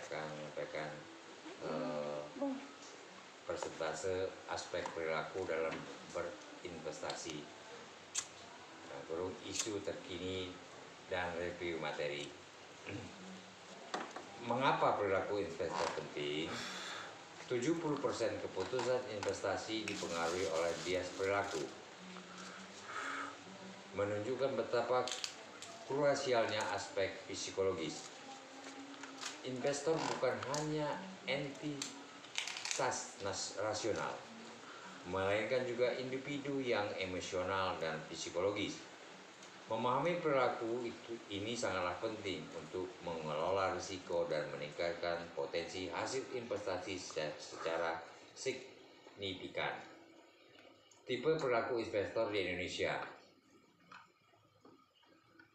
akan menyampaikan persentase aspek perilaku dalam berinvestasi, isu terkini dan review materi. Mengapa perilaku investor penting? 70% keputusan investasi dipengaruhi oleh bias perilaku, menunjukkan betapa krusialnya aspek psikologis. Investor bukan hanya entitas rasional, melainkan juga individu yang emosional dan psikologis. Memahami perilaku ini sangatlah penting untuk mengelola risiko dan meningkatkan potensi hasil investasi secara signifikan. Tipe perilaku investor di Indonesia.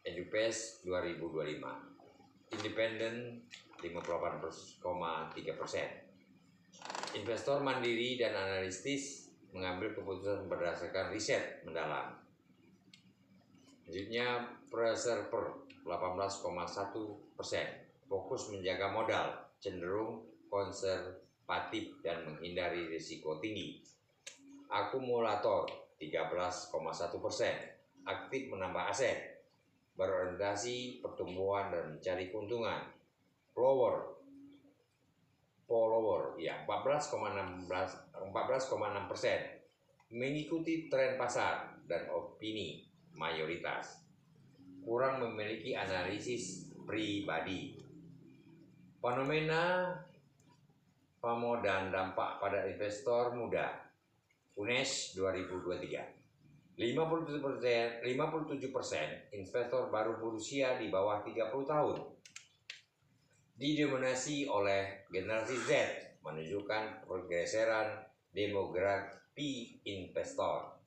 EduPage 2025. Independen 58,3%. Investor mandiri dan analitis mengambil keputusan berdasarkan riset mendalam. Selanjutnya, preserver 18,1%. Fokus menjaga modal, cenderung konservatif dan menghindari risiko tinggi. Akumulator 13,1%. Aktif menambah aset, berorientasi pertumbuhan dan mencari keuntungan. Follower ya 14,6%. Mengikuti tren pasar dan opini mayoritas. Kurang memiliki analisis pribadi. Fenomena FOMO dan dampak pada investor muda. UNES 2023. 57% investor baru berusia di bawah 30 tahun. Didominasi oleh generasi Z, menunjukkan pergeseran demografi investor.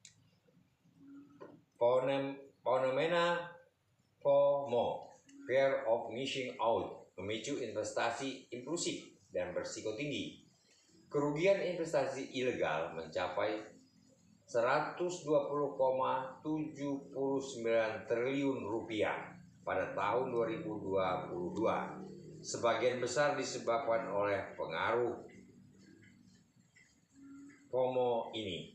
Fenomena FOMO, fear of missing out, memicu investasi impulsif dan berisiko tinggi. Kerugian investasi ilegal mencapai 120,79 triliun rupiah pada tahun 2022. Sebagian besar disebabkan oleh pengaruh FOMO ini.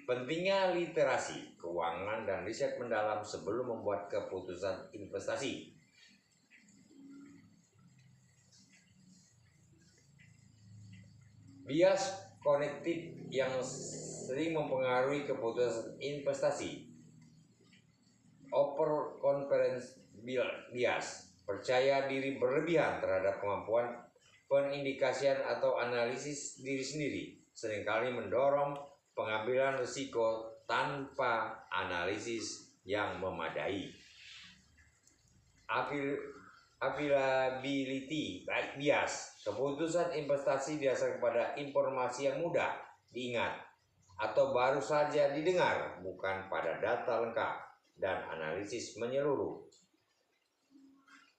Pentingnya literasi keuangan dan riset mendalam sebelum membuat keputusan investasi. Bias kognitif yang sering mempengaruhi keputusan investasi. Overconfidence bias, percaya diri berlebihan terhadap kemampuan pengindikasian atau analisis diri sendiri, seringkali mendorong pengambilan risiko tanpa analisis yang memadai. Availability bias, keputusan investasi didasarkan pada informasi yang mudah diingat atau baru saja didengar, bukan pada data lengkap dan analisis menyeluruh.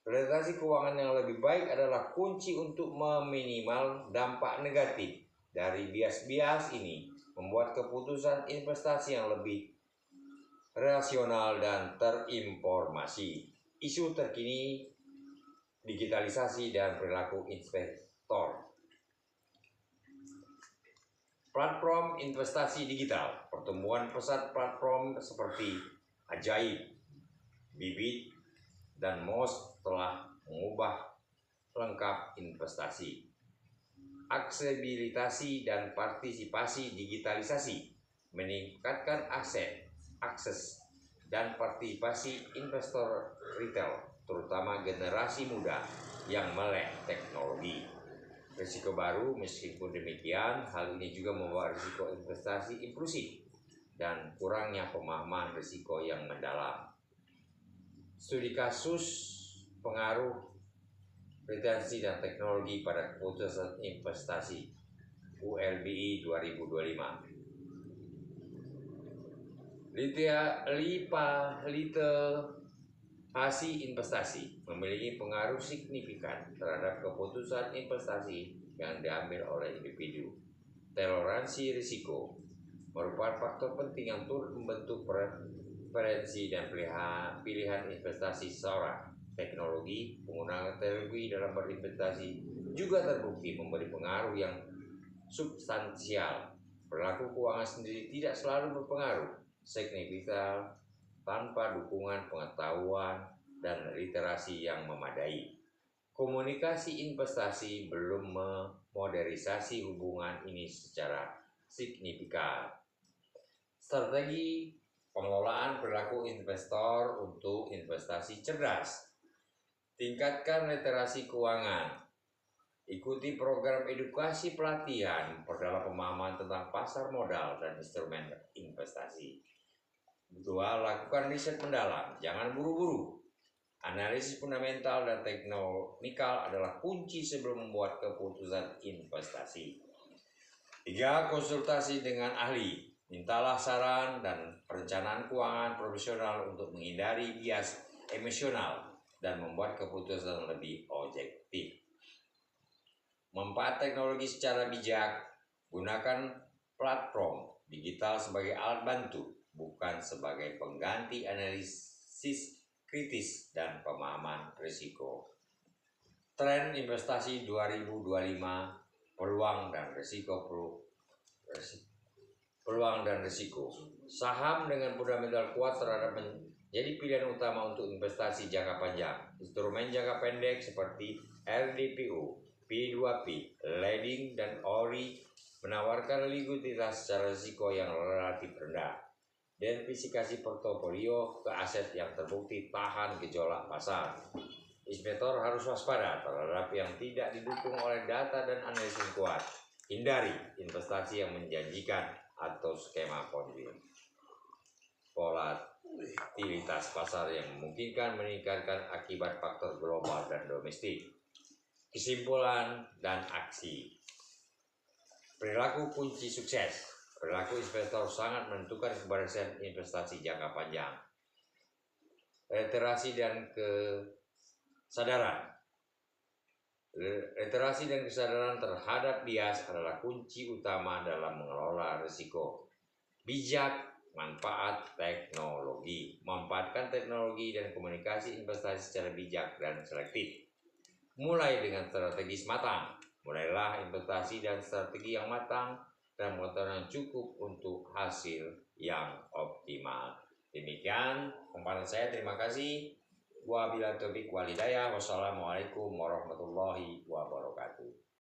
Literasi keuangan yang lebih baik adalah kunci untuk meminimal dampak negatif dari bias-bias ini, membuat keputusan investasi yang lebih rasional dan terinformasi. Isu terkini digitalisasi dan perilaku investor. Platform investasi digital, pertumbuhan pesat platform seperti Ajaib, Bibit, dan Moz telah mengubah lengkap investasi. Aksesibilitas dan partisipasi digitalisasi meningkatkan akses dan partisipasi investor retail, terutama generasi muda yang melek teknologi. Risiko baru, meskipun demikian, hal ini juga membawa risiko investasi impulsif dan kurangnya pemahaman risiko yang mendalam. Studi kasus pengaruh retensi dan teknologi pada keputusan investasi ULBI 2025. Literasi investasi memiliki pengaruh signifikan terhadap keputusan investasi yang diambil oleh individu. Toleransi risiko merupakan faktor penting yang turut membentuk preferensi dan pilihan investasi seseorang. teknologi. Penggunaan teknologi dalam berinvestasi juga terbukti memberi pengaruh yang substansial. Perilaku keuangan sendiri tidak selalu berpengaruh signifikan tanpa dukungan pengetahuan dan literasi yang memadai. Komunikasi investasi belum memodernisasi hubungan ini secara signifikan. Strategi pengelolaan perilaku investor untuk investasi cerdas. Tingkatkan literasi keuangan. Ikuti program edukasi pelatihan perdalam pemahaman tentang pasar modal dan instrumen investasi. Kedua, lakukan riset mendalam, jangan buru-buru. Analisis fundamental dan teknikal adalah kunci sebelum membuat keputusan investasi. 3. Konsultasi dengan ahli. Mintalah saran dan perencanaan keuangan profesional untuk menghindari bias emosional dan membuat keputusan lebih objektif. Manfaat teknologi secara bijak. Gunakan platform digital sebagai alat bantu, bukan sebagai pengganti analisis kritis dan pemahaman risiko. Tren investasi 2025, peluang dan risiko. Saham dengan fundamental kuat terhadap menjadi pilihan utama untuk investasi jangka panjang. Instrumen jangka pendek seperti LDPO, P2P, Leading, dan ORI menawarkan likuiditas secara risiko yang relatif rendah. Diversifikasi portofolio ke aset yang terbukti tahan gejolak pasar. Investor harus waspada terhadap yang tidak didukung oleh data dan analisis kuat. Hindari investasi yang menjanjikan atau skema ponzi. Volatilitas pasar yang memungkinkan meningkatkan akibat faktor global dan domestik. Kesimpulan dan aksi. Perilaku kunci sukses. Perilaku investor sangat menentukan keberhasilan investasi jangka panjang. Literasi dan kesadaran. Literasi dan kesadaran terhadap bias adalah kunci utama dalam mengelola risiko. Bijak manfaat teknologi. Memanfaatkan teknologi dan komunikasi investasi secara bijak dan selektif. Mulai dengan strategis matang. Mulailah investasi dan strategi yang matang dan pengetahuan yang cukup untuk hasil yang optimal. Demikian pemaparan saya. Terima kasih. Wabillahi taufiq wal hidayah. Wassalamualaikum warahmatullahi wabarakatuh.